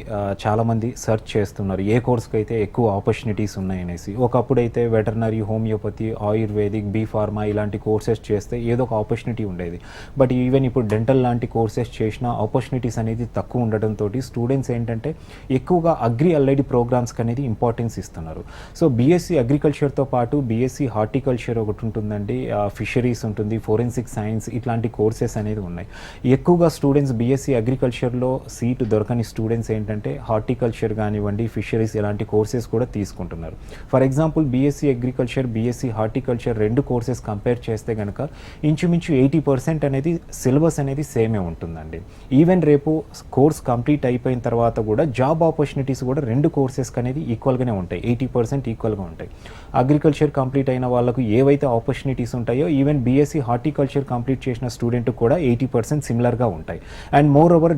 చాలామంది సెర్చ్ చేస్తున్నారు, ఏ కోర్స్కి అయితే ఎక్కువ ఆపర్చునిటీస్ ఉన్నాయనేసి. ఒకప్పుడైతే veterinary, homeopathy, ayurvedic, B pharma ఇలాంటి కోర్సెస్ చేస్తే ఏదో ఒక ఆపర్చునిటీ ఉండేది. బట్ ఈవెన్ ఇప్పుడు డెంటల్ లాంటి కోర్సెస్ చేసిన ఆపర్చునిటీస్ అనేది తక్కువ ఉండడంతో స్టూడెంట్స్ ఏంటంటే ఎక్కువగా అగ్రి అల్లైడ్ ప్రోగ్రామ్స్కి అనేది ఇంపార్టెన్స్ ఇస్తున్నారు. సో బీఎస్సీ అగ్రికల్చర్తో పాటు బీఎస్సీ హార్టికల్చర్ ఒకటి ఉంటుందండి, ఫిషరీస్ ఉంటుంది, ఫోరెన్సిక్ సైన్స్, ఇట్లాంటి కోర్సెస్ అనేది ఉన్నాయి. ఎక్కువగా స్టూడెంట్స్ బీఎస్సీ అగ్రికల్చర్లో సీటు దొరకని స్టూడెంట్స్ ఏంటంటే హార్టికల్చర్ కానివ్వండి, ఫిషరీస్ ఇలాంటి కోర్సెస్ కూడా తీసుకుంటున్నారు. For example BSc agriculture, BSc horticulture రెండు కోర్సెస్ కంపేర్ చేస్తే కనుక ఇంచుమించు 80% అనేది సిలబస్ అనేది సేమే ఉంటుందండి. ఈవెన్ రేపు కోర్స్ కంప్లీట్ అయిపోయిన తర్వాత కూడా జాబ్ ఆపర్చునిటీస్ కూడా రెండు కోర్సెస్కి అనేది ఈక్వల్గానే ఉంటాయి, 80% ఈక్వల్గా ఉంటాయి. అగ్రికల్చర్ కంప్లీట్ అయిన వాళ్ళకు ఏవైతే ఆపర్చునిటీస్ ఉంటాయో ఈవెన్ బీఎస్సీ హార్టికల్చర్ కంప్లీట్ చేసిన స్టూడెంట్ కూడా 80% సిమిలర్గా ఉంటాయి. అండ్ మోర్ ఓవర్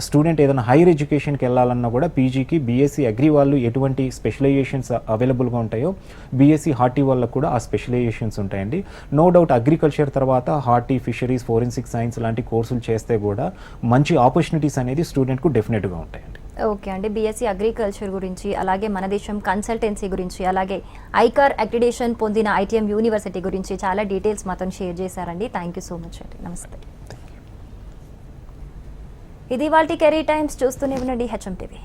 స్టూడెంట్ ఏదైనా హైయర్ ఎడ్యుకేషన్కి వెళ్ళాలన్నా కూడా పీజీకి బీఎస్సీ అగ్రి వాళ్ళు ఎటువంటి స్పెషలైజేషన్స్ అవైలబుల్గా ఉంటాయో బీఎస్సీ హార్టీ వాళ్ళకు కూడా ఆ స్పెషలైజేషన్స్ ఉంటాయండి. నో డౌట్ అగ్రికల్చర్ తర్వాత హార్టీ, ఫిషరీస్, ఫోరెన్సిక్ సైన్స్ లాంటి కోర్సులు చేస్తే కూడా మంచి ఆపర్చునిటీస్ అనేది స్టూడెంట్కు డెఫినెట్గా ఉంటాయండి. ఓకే అండి. బీఎస్సీ అగ్రికల్చర్ గురించి, అలాగే మన దేశం కన్సల్టెన్సీ గురించి, అలాగే ఐకార్ అక్రిడేషన్ పొందిన ఐటీఎం యూనివర్సిటీ గురించి చాలా డీటెయిల్స్ మాతో షేర్ చేశారండి. థ్యాంక్ యూ సో మచ్ అండి. నమస్తే. ఇది వాళ్ళ కెరీర్ టైమ్స్. చూస్తూనే ఉండండి హెచ్ఎం టీవీ.